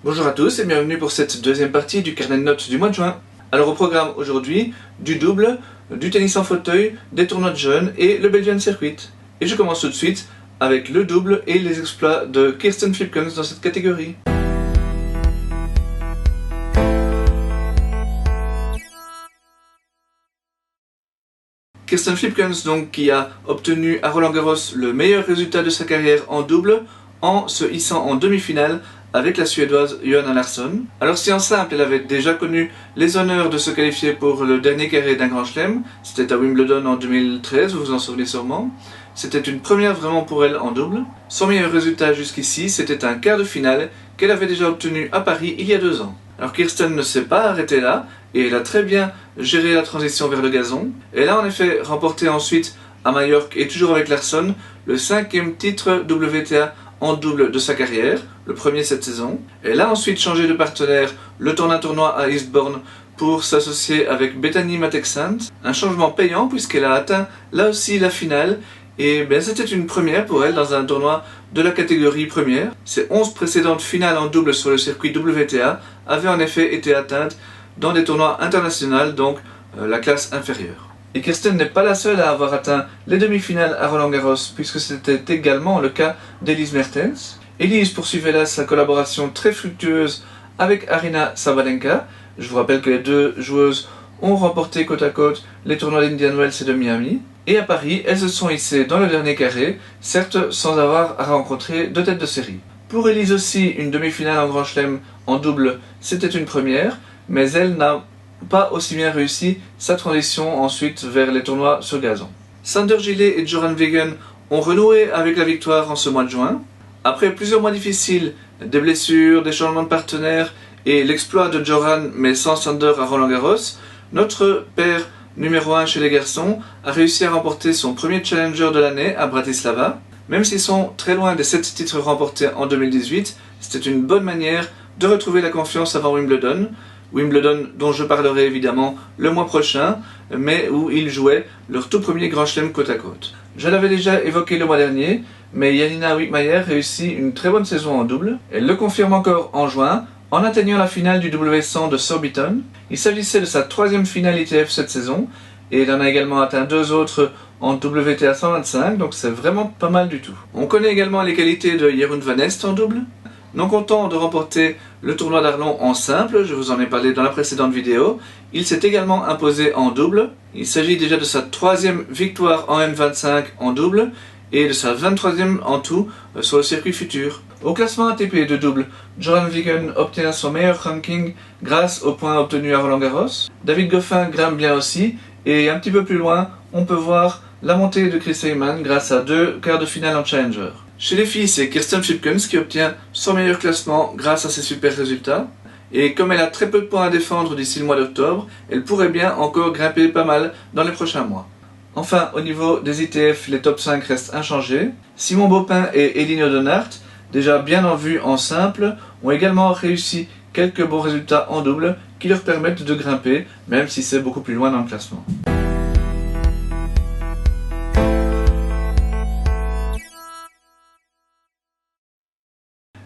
Bonjour à tous et bienvenue pour cette deuxième partie du carnet de notes du mois de juin. Alors au programme aujourd'hui, du double, du tennis en fauteuil, des tournois de jeunes et le Belgian Circuit. Et je commence tout de suite avec le double et les exploits de Kirsten Flipkens dans cette catégorie. Kirsten Flipkens donc qui a obtenu à Roland-Garros le meilleur résultat de sa carrière en double en se hissant en demi-finale avec la Suédoise Johanna Larsson. Alors si en simple elle avait déjà connu les honneurs de se qualifier pour le dernier carré d'un Grand Chelem, c'était à Wimbledon en 2013, vous vous en souvenez sûrement. C'était une première vraiment pour elle en double. Son meilleur résultat jusqu'ici, c'était un quart de finale qu'elle avait déjà obtenu à Paris il y a 2 ans. Alors Kirsten ne s'est pas arrêtée là, et elle a très bien géré la transition vers le gazon. Elle a en effet remporté ensuite à Majorque et toujours avec Larsson le 5e titre WTA en double de sa carrière, le premier cette saison. Elle a ensuite changé de partenaire le temps d'un tournoi à Eastbourne pour s'associer avec Bethanie Mattek-Sands, un changement payant puisqu'elle a atteint là aussi la finale et bien c'était une première pour elle dans un tournoi de la catégorie première. Ses 11 précédentes finales en double sur le circuit WTA avaient en effet été atteintes dans des tournois internationaux, donc la classe inférieure. Et Kirsten n'est pas la seule à avoir atteint les demi-finales à Roland-Garros, puisque c'était également le cas d'Elise Mertens. Elise poursuivait là sa collaboration très fructueuse avec Aryna Sabalenka. Je vous rappelle que les deux joueuses ont remporté côte à côte les tournois d'Indian Wells et de Miami. Et à Paris, elles se sont hissées dans le dernier carré, certes sans avoir à rencontrer de tête de série. Pour Elise aussi, une demi-finale en Grand Chelem en double, c'était une première, mais elle n'a pas aussi bien réussi sa transition ensuite vers les tournois sur gazon. Sander Gillet et Joran Wegen ont renoué avec la victoire en ce mois de juin. Après plusieurs mois difficiles, des blessures, des changements de partenaires et l'exploit de Joran mais sans Sander à Roland-Garros, notre paire numéro 1 chez les garçons a réussi à remporter son premier challenger de l'année à Bratislava. Même s'ils sont très loin des 7 titres remportés en 2018, c'était une bonne manière de retrouver la confiance avant Wimbledon. Wimbledon dont je parlerai évidemment le mois prochain, mais où ils jouaient leur tout premier Grand Chelem côte à côte. Je l'avais déjà évoqué le mois dernier, mais Janina Wickmayer réussit une très bonne saison en double. Elle le confirme encore en juin, en atteignant la finale du W100 de Surbiton. Il s'agissait de sa 3e finale ITF cette saison, et elle en a également atteint 2 autres en WTA 125, donc c'est vraiment pas mal du tout. On connaît également les qualités de Jeroen van Est en double. Non content de remporter le tournoi d'Arlon en simple, je vous en ai parlé dans la précédente vidéo, il s'est également imposé en double. Il s'agit déjà de sa 3e victoire en M25 en double et de sa 23e en tout sur le circuit futur. Au classement ATP de double, Joran Wegen obtient son meilleur ranking grâce aux points obtenus à Roland-Garros. David Goffin grimpe bien aussi et un petit peu plus loin, on peut voir la montée de Chris Heyman grâce à 2 quarts de finale en Challenger. Chez les filles, c'est Kirsten Flipkens qui obtient son meilleur classement grâce à ses super résultats. Et comme elle a très peu de points à défendre d'ici le mois d'octobre, elle pourrait bien encore grimper pas mal dans les prochains mois. Enfin, au niveau des ITF, les top 5 restent inchangés. Simon Bopin et Eline O'Donnart, déjà bien en vue en simple, ont également réussi quelques bons résultats en double qui leur permettent de grimper, même si c'est beaucoup plus loin dans le classement.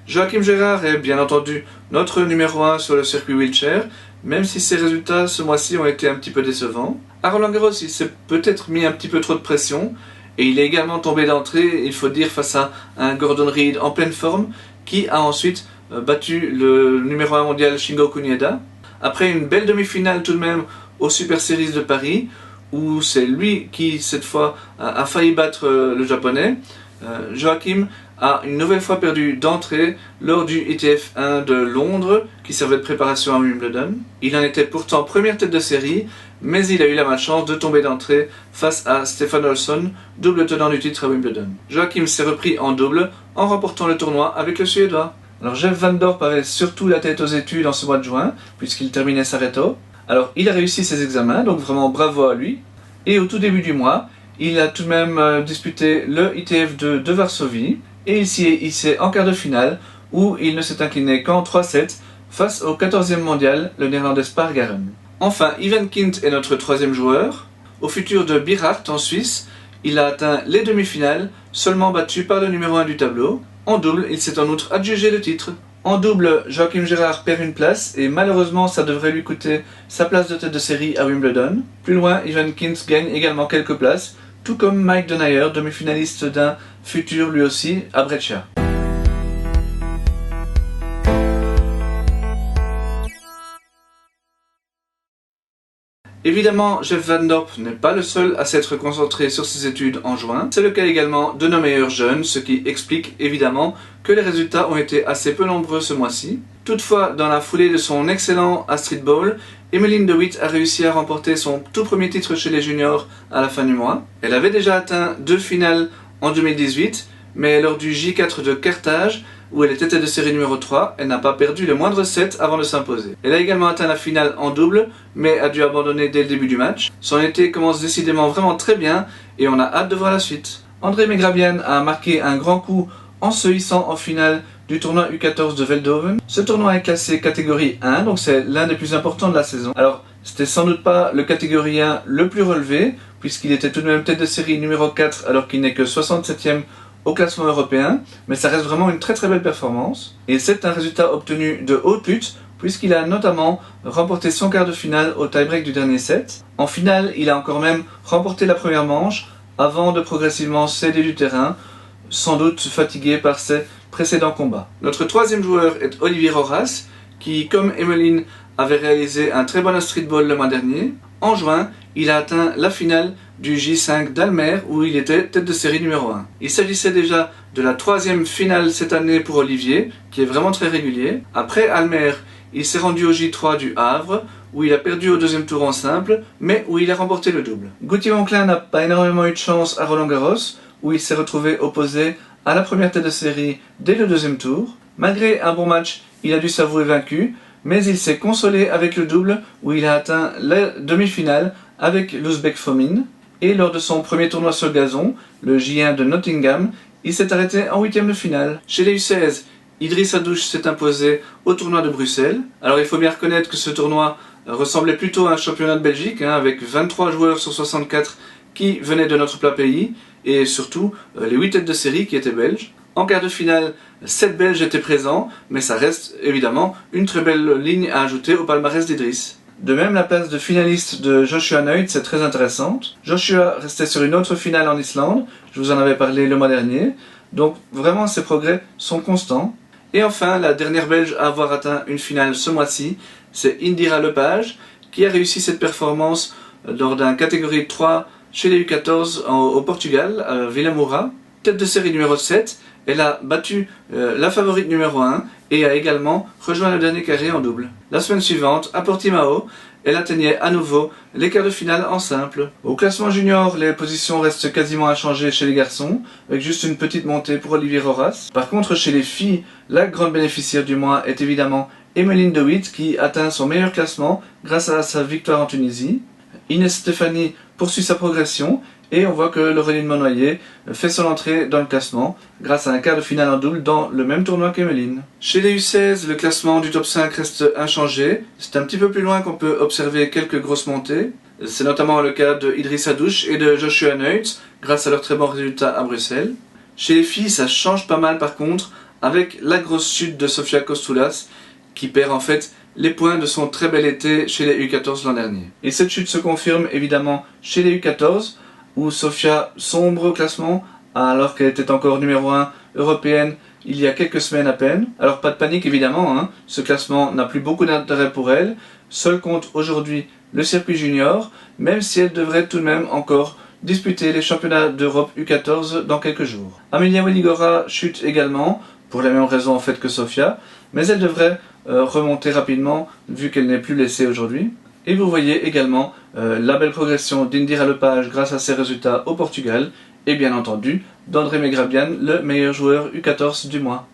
Joachim Gérard est bien entendu notre numéro 1 sur le circuit wheelchair, même si ses résultats ce mois-ci ont été un petit peu décevants. À Roland-Garros, il s'est peut-être mis un petit peu trop de pression, et il est également tombé d'entrée, il faut dire, face à un Gordon Reed en pleine forme, qui a ensuite battu le numéro 1 mondial Shingo Kunieda. Après une belle demi-finale tout de même au Super Series de Paris, où c'est lui qui, cette fois, a failli battre le japonais, Joachim a une nouvelle fois perdu d'entrée lors du ITF 1 de Londres qui servait de préparation à Wimbledon. Il en était pourtant première tête de série, mais il a eu la malchance de tomber d'entrée face à Stefan Olsson, double tenant du titre à Wimbledon. Joachim s'est repris en double en remportant le tournoi avec le Suédois. Alors Jeff Van Dorp avait surtout la tête aux études en ce mois de juin, puisqu'il terminait sa réto. Alors il a réussi ses examens, donc vraiment bravo à lui. Et au tout début du mois, il a tout de même disputé le ITF de Varsovie, et il s'y est hissé en quart de finale, où il ne s'est incliné qu'en 3-7 face au 14e mondial, le néerlandais Spargaren. Enfin, Ivan Kint est notre 3e joueur. Au futur de Bierhardt en Suisse, il a atteint les demi-finales, seulement battu par le numéro 1 du tableau. En double, il s'est en outre adjugé le titre. En double, Joachim Gérard perd une place et malheureusement ça devrait lui coûter sa place de tête de série à Wimbledon. Plus loin, Ivan Kins gagne également quelques places, tout comme Mike Denayer, demi-finaliste d'un futur lui aussi à Breccia. Évidemment, Jeff Van Dorp n'est pas le seul à s'être concentré sur ses études en juin. C'est le cas également de nos meilleurs jeunes, ce qui explique évidemment que les résultats ont été assez peu nombreux ce mois-ci. Toutefois, dans la foulée de son excellent Astrid Bowl, Emmeline de Witt a réussi à remporter son tout premier titre chez les juniors à la fin du mois. Elle avait déjà atteint 2 finales en 2018, mais lors du J4 de Carthage, où elle était tête de série numéro 3, elle n'a pas perdu le moindre set avant de s'imposer. Elle a également atteint la finale en double, mais a dû abandonner dès le début du match. Son été commence décidément vraiment très bien, et on a hâte de voir la suite. André Megrabian a marqué un grand coup en se hissant en finale du tournoi U14 de Veldhoven. Ce tournoi est classé catégorie 1, donc c'est l'un des plus importants de la saison. Alors, c'était sans doute pas le catégorie 1 le plus relevé, puisqu'il était tout de même tête de série numéro 4, alors qu'il n'est que 67e au classement européen, mais ça reste vraiment une très très belle performance. Et c'est un résultat obtenu de haute lutte, puisqu'il a notamment remporté son quart de finale au tie-break du dernier set. En finale, il a encore même remporté la première manche, avant de progressivement céder du terrain, sans doute fatigué par ses précédents combats. Notre troisième joueur est Olivier Rojas, qui, comme Emmeline, avait réalisé un très bon Astrid Bowl le mois dernier. En juin, il a atteint la finale du J5 d'Almer où il était tête de série numéro 1. Il s'agissait déjà de la 3e finale cette année pour Olivier, qui est vraiment très régulier. Après Almer, il s'est rendu au J3 du Havre, où il a perdu au deuxième tour en simple, mais où il a remporté le double. Gauthier Monclin n'a pas énormément eu de chance à Roland-Garros, où il s'est retrouvé opposé à la première tête de série dès le deuxième tour. Malgré un bon match, il a dû s'avouer vaincu, mais il s'est consolé avec le double, où il a atteint la demi-finale avec l'Ouzbek Fomin. Et lors de son premier tournoi sur gazon, le J1 de Nottingham, il s'est arrêté en 8e de finale. Chez les U16, Idriss Adouche s'est imposé au tournoi de Bruxelles. Alors il faut bien reconnaître que ce tournoi ressemblait plutôt à un championnat de Belgique, avec 23 joueurs sur 64 qui venaient de notre plat pays, et surtout les 8 têtes de série qui étaient belges. En quart de finale, 7 Belges étaient présents, mais ça reste évidemment une très belle ligne à ajouter au palmarès d'Idriss. De même, la place de finaliste de Joshua Neut, c'est très intéressante. Joshua restait sur une autre finale en Islande, je vous en avais parlé le mois dernier, donc vraiment ses progrès sont constants. Et enfin, la dernière Belge à avoir atteint une finale ce mois-ci, c'est Indira Lepage, qui a réussi cette performance lors d'un catégorie 3 chez les U14 au Portugal, à Vilamoura. Tête de série numéro 7, elle a battu la favorite numéro 1 et a également rejoint le dernier carré en double. La semaine suivante, à Portimao, elle atteignait à nouveau les quarts de finale en simple. Au classement junior, les positions restent quasiment inchangées chez les garçons, avec juste une petite montée pour Olivier Roras. Par contre, chez les filles, la grande bénéficiaire du mois est évidemment Emmeline de Witt, qui atteint son meilleur classement grâce à sa victoire en Tunisie. Inès Stéphanie poursuit sa progression, et on voit que Laureline Monnoyer fait son entrée dans le classement grâce à un quart de finale en double dans le même tournoi qu'Emmeline. Chez les U16, le classement du top 5 reste inchangé. C'est un petit peu plus loin qu'on peut observer quelques grosses montées. C'est notamment le cas de Idriss Adouche et de Joshua Neut grâce à leurs très bons résultats à Bruxelles. Chez les filles, ça change pas mal par contre avec la grosse chute de Sofia Kostoulas qui perd en fait les points de son très bel été chez les U14 l'an dernier. Et cette chute se confirme évidemment chez les U14 où Sofia sombre au classement alors qu'elle était encore numéro 1 européenne il y a quelques semaines à peine. Alors pas de panique évidemment, ce classement n'a plus beaucoup d'intérêt pour elle. Seul compte aujourd'hui le circuit junior, même si elle devrait tout de même encore disputer les championnats d'Europe U14 dans quelques jours. Amelia Weligora chute également, pour la même raison en fait que Sofia, mais elle devrait remonter rapidement vu qu'elle n'est plus laissée aujourd'hui. Et vous voyez également la belle progression d'Indira Lepage grâce à ses résultats au Portugal et bien entendu d'André Megrabian, le meilleur joueur U14 du mois.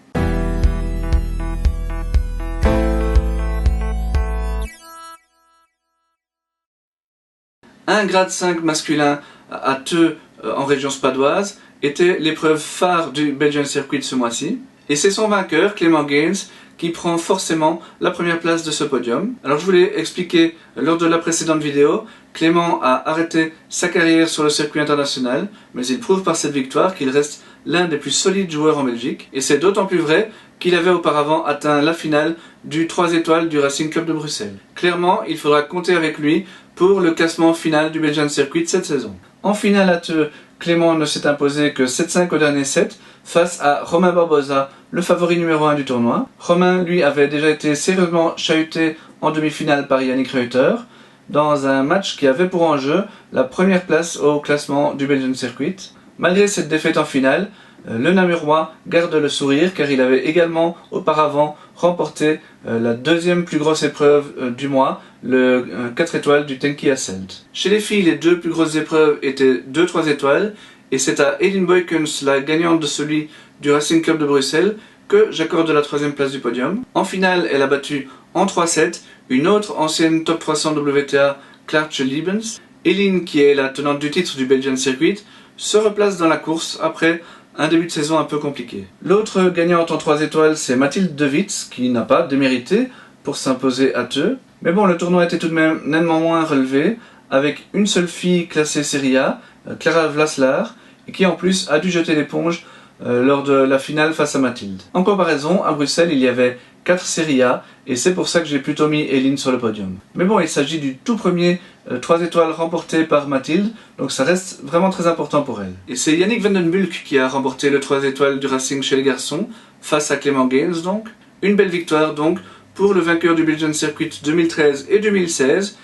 Un grade 5 masculin à Theux en région spadoise était l'épreuve phare du Belgian Circuit ce mois-ci. Et c'est son vainqueur, Clément Gaines, qui prend forcément la première place de ce podium. Alors je voulais expliquer lors de la précédente vidéo, Clément a arrêté sa carrière sur le circuit international, mais il prouve par cette victoire qu'il reste l'un des plus solides joueurs en Belgique, et c'est d'autant plus vrai qu'il avait auparavant atteint la finale du 3 étoiles du Racing Club de Bruxelles. Clairement, il faudra compter avec lui pour le classement final du Belgian Circuit cette saison. En finale à Theux, Clément ne s'est imposé que 7-5 au dernier set face à Romain Barbosa, le favori numéro 1 du tournoi. Romain, lui, avait déjà été sérieusement chahuté en demi-finale par Yannick Reuter dans un match qui avait pour enjeu la première place au classement du Belgian Circuit. Malgré cette défaite en finale, le Namurois garde le sourire car il avait également auparavant remporté la deuxième plus grosse épreuve du mois, le 4 étoiles du Tenki Hasselt. Chez les filles, les deux plus grosses épreuves étaient 2-3 étoiles et c'est à Elin Boykens, la gagnante de celui du Racing Club de Bruxelles, que j'accorde la troisième place du podium. En finale, elle a battu en 3-7 une autre ancienne top 300 WTA, Clartje Liebens. Elin, qui est la tenante du titre du Belgian Circuit, se replace dans la course après un début de saison un peu compliqué. L'autre gagnante en 3 étoiles, c'est Mathilde De Witz, qui n'a pas démérité pour s'imposer à Theux. Mais bon, le tournoi était tout de même nettement moins relevé, avec une seule fille classée Série A, Clara Vlaslar, et qui en plus a dû jeter l'éponge lors de la finale face à Mathilde. En comparaison, à Bruxelles, il y avait 4 Série A, et c'est pour ça que j'ai plutôt mis Elin sur le podium. Mais bon, il s'agit du tout premier 3 étoiles remporté par Mathilde, donc ça reste vraiment très important pour elle. Et c'est Yannick van den Bulck qui a remporté le 3 étoiles du Racing chez les garçons, face à Clément Gaines donc. Une belle victoire donc pour le vainqueur du Belgian Circuit 2013 et 2016,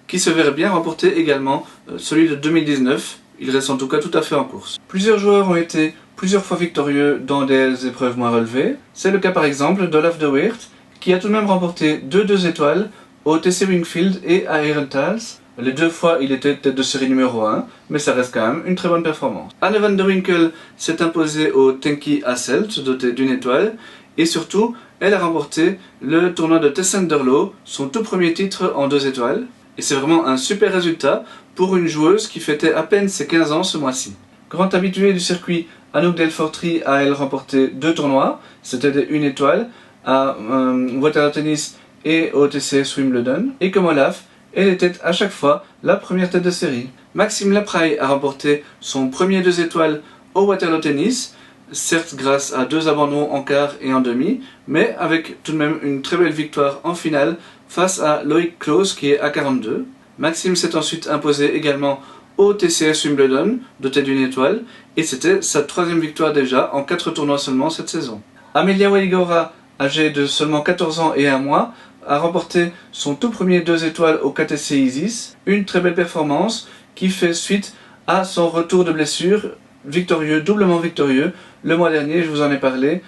qui se verrait bien remporter également celui de 2019. Il reste en tout cas tout à fait en course. Plusieurs joueurs ont été plusieurs fois victorieux dans des épreuves moins relevées. C'est le cas par exemple d'Olaf de Weert, qui a tout de même remporté 2 étoiles au TC Wingfield et à Herentals. Les 2 fois, il était tête de série numéro 1, mais ça reste quand même une très bonne performance. Anne van der Winkel s'est imposée au Tenki Hasselt, doté d'une étoile, et surtout, elle a remporté le tournoi de Tessenderlo, son tout premier titre en 2 étoiles. Et c'est vraiment un super résultat pour une joueuse qui fêtait à peine ses 15 ans ce mois-ci. Grand habitué du circuit, Anouk Delfortry a elle remporté 2 tournois, c'était des 1 étoile, à Waterloo Tennis et au TCS Wimbledon. Et comme Olaf, elle était à chaque fois la première tête de série. Maxime Lapraille a remporté son premier 2 étoiles au Waterloo Tennis, certes grâce à 2 abandons en quart et en demi, mais avec tout de même une très belle victoire en finale face à Loïc Klaus qui est à 42. Maxime s'est ensuite imposé également au TCS Wimbledon, doté d'une étoile, et c'était sa 3e victoire déjà en 4 tournois seulement cette saison. Amelia Waligora, âgée de seulement 14 ans et 1 mois, a remporté son tout premier 2 étoiles au KTC Isis, une très belle performance qui fait suite à son retour de blessure, victorieux, doublement victorieux, le mois dernier, je vous en ai parlé,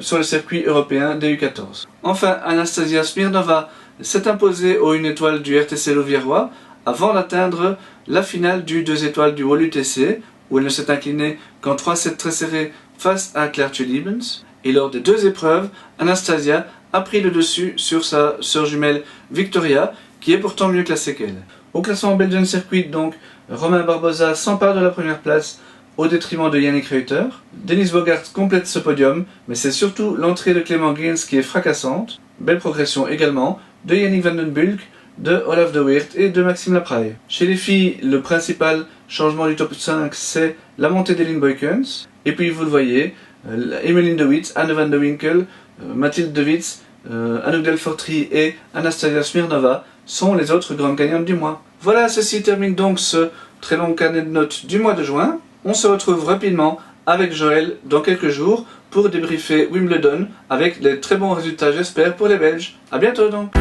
sur le circuit européen des U14. Enfin, Anastasia Smirnova s'est imposée aux 1 étoile du RTC Louviérois avant d'atteindre la finale du 2 étoiles du Wall UTC, où elle ne s'est inclinée qu'en 3-7 très serrés face à Clartje Liebens. Et lors des 2 épreuves, Anastasia a pris le dessus sur sa sœur jumelle Victoria, qui est pourtant mieux classée qu'elle. Au classement Belgian Circuit, donc, Romain Barbosa s'empare de la première place au détriment de Yannick Reuter. Denis Bogart complète ce podium, mais c'est surtout l'entrée de Clément Gaines qui est fracassante. Belle progression également de Yannick van den Bulck, de Olaf de Weert et de Maxime Lapraille. Chez les filles, le principal changement du top 5, c'est la montée d'Elin Boykens. Et puis vous le voyez, Emmeline De Witz, Anne van der Winkel, Mathilde De Witz, Anouk Delfortry et Anastasia Smirnova sont les autres grandes gagnantes du mois. Voilà, ceci termine donc ce très long carnet de notes du mois de juin. On se retrouve rapidement avec Joël dans quelques jours pour débriefer Wimbledon avec des très bons résultats, j'espère, pour les Belges. A bientôt donc!